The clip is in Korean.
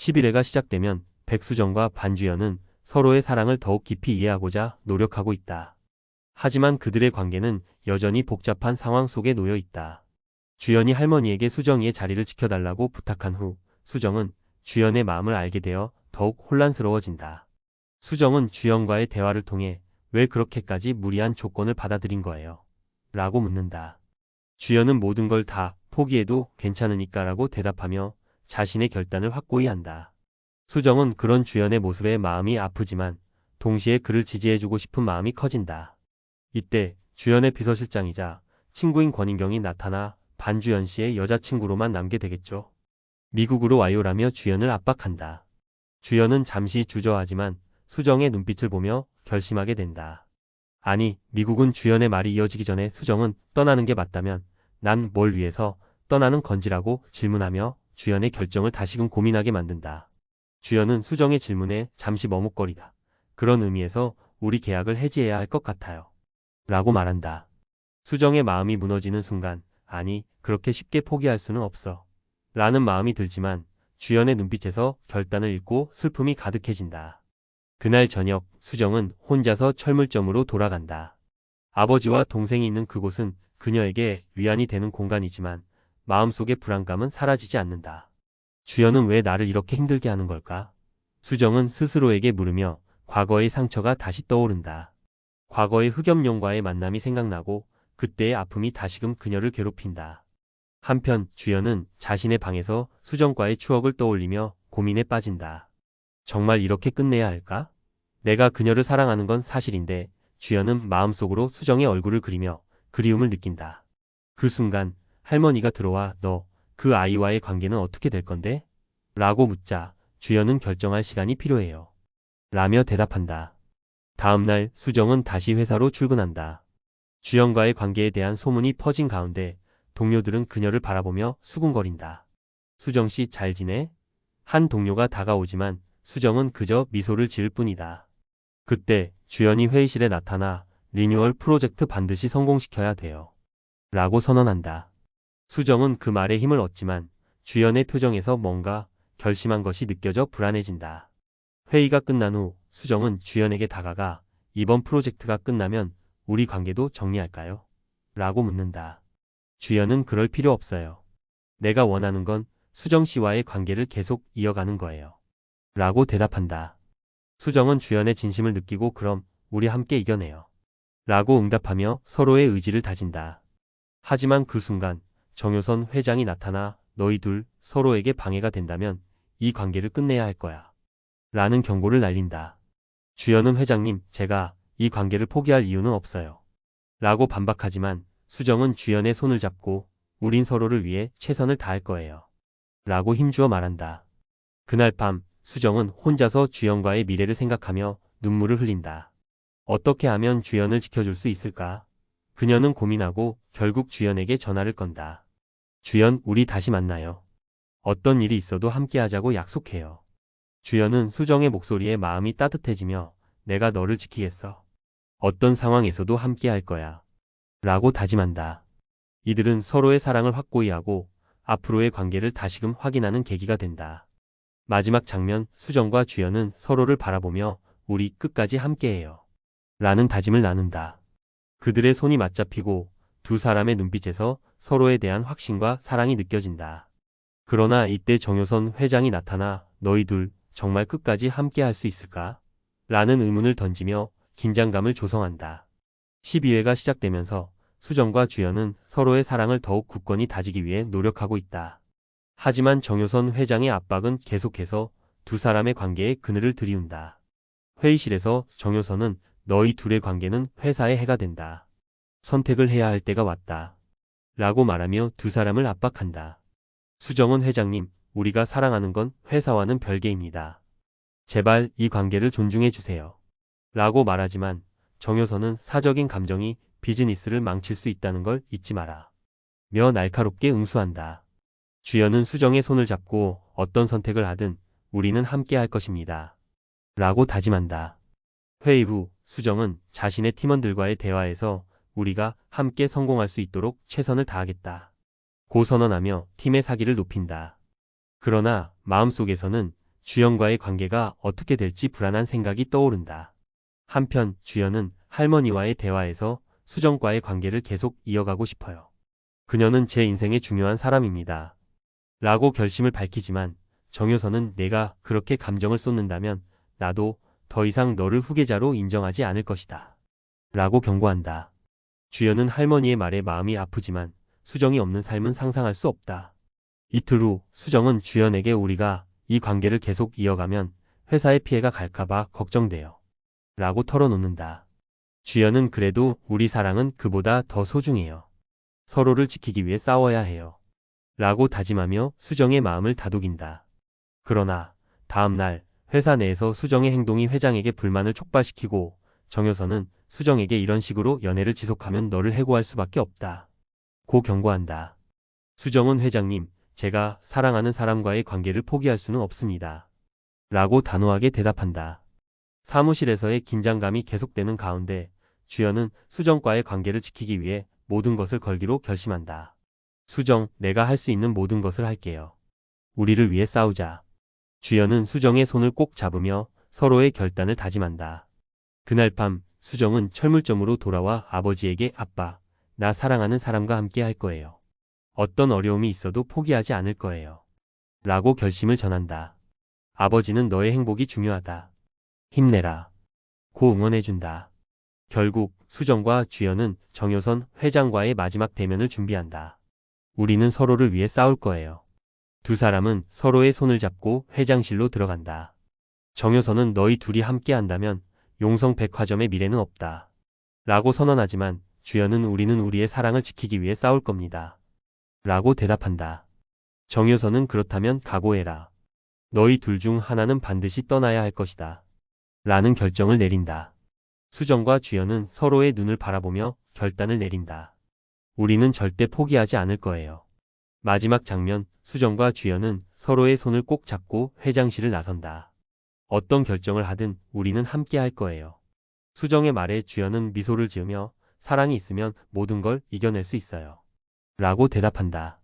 11회가 시작되면 백수정과 반주연은 서로의 사랑을 더욱 깊이 이해하고자 노력하고 있다. 하지만 그들의 관계는 여전히 복잡한 상황 속에 놓여 있다. 주연이 할머니에게 수정이의 자리를 지켜달라고 부탁한 후 수정은 주연의 마음을 알게 되어 더욱 혼란스러워진다. 수정은 주연과의 대화를 통해 왜 그렇게까지 무리한 조건을 받아들인 거예요? 라고 묻는다. 주연은 모든 걸 다 포기해도 괜찮으니까 라고 대답하며 자신의 결단을 확고히 한다. 수정은 그런 주연의 모습에 마음이 아프지만 동시에 그를 지지해주고 싶은 마음이 커진다. 이때 주연의 비서실장이자 친구인 권인경이 나타나 반주연 씨의 여자친구로만 남게 되겠죠. 미국으로 와요라며 주연을 압박한다. 주연은 잠시 주저하지만 수정의 눈빛을 보며 결심하게 된다. 아니, 미국은 주연의 말이 이어지기 전에 수정은 떠나는 게 맞다면 난 뭘 위해서 떠나는 건지라고 질문하며 주연의 결정을 다시금 고민하게 만든다. 주연은 수정의 질문에 잠시 머뭇거리다. 그런 의미에서 우리 계약을 해지해야 할 것 같아요. 라고 말한다. 수정의 마음이 무너지는 순간, 아니, 그렇게 쉽게 포기할 수는 없어. 라는 마음이 들지만 주연의 눈빛에서 결단을 읽고 슬픔이 가득해진다. 그날 저녁 수정은 혼자서 철물점으로 돌아간다. 아버지와 동생이 있는 그곳은 그녀에게 위안이 되는 공간이지만 마음속의 불안감은 사라지지 않는다. 주연은 왜 나를 이렇게 힘들게 하는 걸까? 수정은 스스로에게 물으며 과거의 상처가 다시 떠오른다. 과거의 흑염룡과의 만남이 생각나고 그때의 아픔이 다시금 그녀를 괴롭힌다. 한편 주연은 자신의 방에서 수정과의 추억을 떠올리며 고민에 빠진다. 정말 이렇게 끝내야 할까? 내가 그녀를 사랑하는 건 사실인데 주연은 마음속으로 수정의 얼굴을 그리며 그리움을 느낀다. 그 순간 할머니가 들어와 너 그 아이와의 관계는 어떻게 될 건데? 라고 묻자 주연은 결정할 시간이 필요해요. 라며 대답한다. 다음날 수정은 다시 회사로 출근한다. 주연과의 관계에 대한 소문이 퍼진 가운데 동료들은 그녀를 바라보며 수군거린다. 수정씨 잘 지내? 한 동료가 다가오지만 수정은 그저 미소를 지을 뿐이다. 그때 주연이 회의실에 나타나 리뉴얼 프로젝트 반드시 성공시켜야 돼요. 라고 선언한다. 수정은 그 말에 힘을 얻지만 주연의 표정에서 뭔가 결심한 것이 느껴져 불안해진다. 회의가 끝난 후 수정은 주연에게 다가가 이번 프로젝트가 끝나면 우리 관계도 정리할까요? 라고 묻는다. 주연은 그럴 필요 없어요. 내가 원하는 건 수정 씨와의 관계를 계속 이어가는 거예요. 라고 대답한다. 수정은 주연의 진심을 느끼고 그럼 우리 함께 이겨내요. 라고 응답하며 서로의 의지를 다진다. 하지만 그 순간 정효선 회장이 나타나 너희 둘 서로에게 방해가 된다면 이 관계를 끝내야 할 거야. 라는 경고를 날린다. 주연은 회장님, 제가 이 관계를 포기할 이유는 없어요. 라고 반박하지만 수정은 주연의 손을 잡고 우린 서로를 위해 최선을 다할 거예요. 라고 힘주어 말한다. 그날 밤 수정은 혼자서 주연과의 미래를 생각하며 눈물을 흘린다. 어떻게 하면 주연을 지켜줄 수 있을까? 그녀는 고민하고 결국 주연에게 전화를 건다. 주연, 우리 다시 만나요. 어떤 일이 있어도 함께 하자고 약속해요. 주연은 수정의 목소리에 마음이 따뜻해지며 내가 너를 지키겠어. 어떤 상황에서도 함께 할 거야. 라고 다짐한다. 이들은 서로의 사랑을 확고히 하고 앞으로의 관계를 다시금 확인하는 계기가 된다. 마지막 장면 수정과 주연은 서로를 바라보며 우리 끝까지 함께해요. 라는 다짐을 나눈다. 그들의 손이 맞잡히고 두 사람의 눈빛에서 서로에 대한 확신과 사랑이 느껴진다. 그러나 이때 정효선 회장이 나타나 너희 둘 정말 끝까지 함께 할 수 있을까? 라는 의문을 던지며 긴장감을 조성한다. 12회가 시작되면서 수정과 주연은 서로의 사랑을 더욱 굳건히 다지기 위해 노력하고 있다. 하지만 정효선 회장의 압박은 계속해서 두 사람의 관계에 그늘을 들이운다. 회의실에서 정효선은 너희 둘의 관계는 회사에 해가 된다. 선택을 해야 할 때가 왔다. 라고 말하며 두 사람을 압박한다. 수정은 회장님, 우리가 사랑하는 건 회사와는 별개입니다. 제발 이 관계를 존중해 주세요. 라고 말하지만 정효선은 사적인 감정이 비즈니스를 망칠 수 있다는 걸 잊지 마라. 며 날카롭게 응수한다. 주연은 수정의 손을 잡고 어떤 선택을 하든 우리는 함께 할 것입니다. 라고 다짐한다. 회의 후 수정은 자신의 팀원들과의 대화에서 우리가 함께 성공할 수 있도록 최선을 다하겠다. 고 선언하며 팀의 사기를 높인다. 그러나 마음속에서는 주연과의 관계가 어떻게 될지 불안한 생각이 떠오른다. 한편 주연은 할머니와의 대화에서 수정과의 관계를 계속 이어가고 싶어요. 그녀는 제 인생의 중요한 사람입니다. 라고 결심을 밝히지만 정효선은 내가 그렇게 감정을 쏟는다면 나도 더 이상 너를 후계자로 인정하지 않을 것이다. 라고 경고한다. 주연은 할머니의 말에 마음이 아프지만 수정이 없는 삶은 상상할 수 없다. 이틀 후 수정은 주연에게 우리가 이 관계를 계속 이어가면 회사에 피해가 갈까봐 걱정돼요. 라고 털어놓는다. 주연은 그래도 우리 사랑은 그보다 더 소중해요. 서로를 지키기 위해 싸워야 해요. 라고 다짐하며 수정의 마음을 다독인다. 그러나 다음 날 회사 내에서 수정의 행동이 회장에게 불만을 촉발시키고 정효선은 수정에게 이런 식으로 연애를 지속하면 너를 해고할 수밖에 없다. 고 경고한다. 수정은 회장님, 제가 사랑하는 사람과의 관계를 포기할 수는 없습니다. 라고 단호하게 대답한다. 사무실에서의 긴장감이 계속되는 가운데 주연은 수정과의 관계를 지키기 위해 모든 것을 걸기로 결심한다. 수정, 내가 할 수 있는 모든 것을 할게요. 우리를 위해 싸우자. 주연은 수정의 손을 꼭 잡으며 서로의 결단을 다짐한다. 그날 밤 수정은 철물점으로 돌아와 아버지에게 아빠, 나 사랑하는 사람과 함께 할 거예요. 어떤 어려움이 있어도 포기하지 않을 거예요. 라고 결심을 전한다. 아버지는 너의 행복이 중요하다. 힘내라. 고 응원해준다. 결국 수정과 주연은 정효선 회장과의 마지막 대면을 준비한다. 우리는 서로를 위해 싸울 거예요. 두 사람은 서로의 손을 잡고 회장실로 들어간다. 정효선은 너희 둘이 함께 한다면 용성백화점의 미래는 없다. 라고 선언하지만 주연은 우리는 우리의 사랑을 지키기 위해 싸울 겁니다. 라고 대답한다. 정효선은 그렇다면 각오해라. 너희 둘 중 하나는 반드시 떠나야 할 것이다. 라는 결정을 내린다. 수정과 주연은 서로의 눈을 바라보며 결단을 내린다. 우리는 절대 포기하지 않을 거예요. 마지막 장면, 수정과 주연은 서로의 손을 꼭 잡고 회장실을 나선다. 어떤 결정을 하든 우리는 함께 할 거예요. 수정의 말에 주연은 미소를 지으며 사랑이 있으면 모든 걸 이겨낼 수 있어요. 라고 대답한다.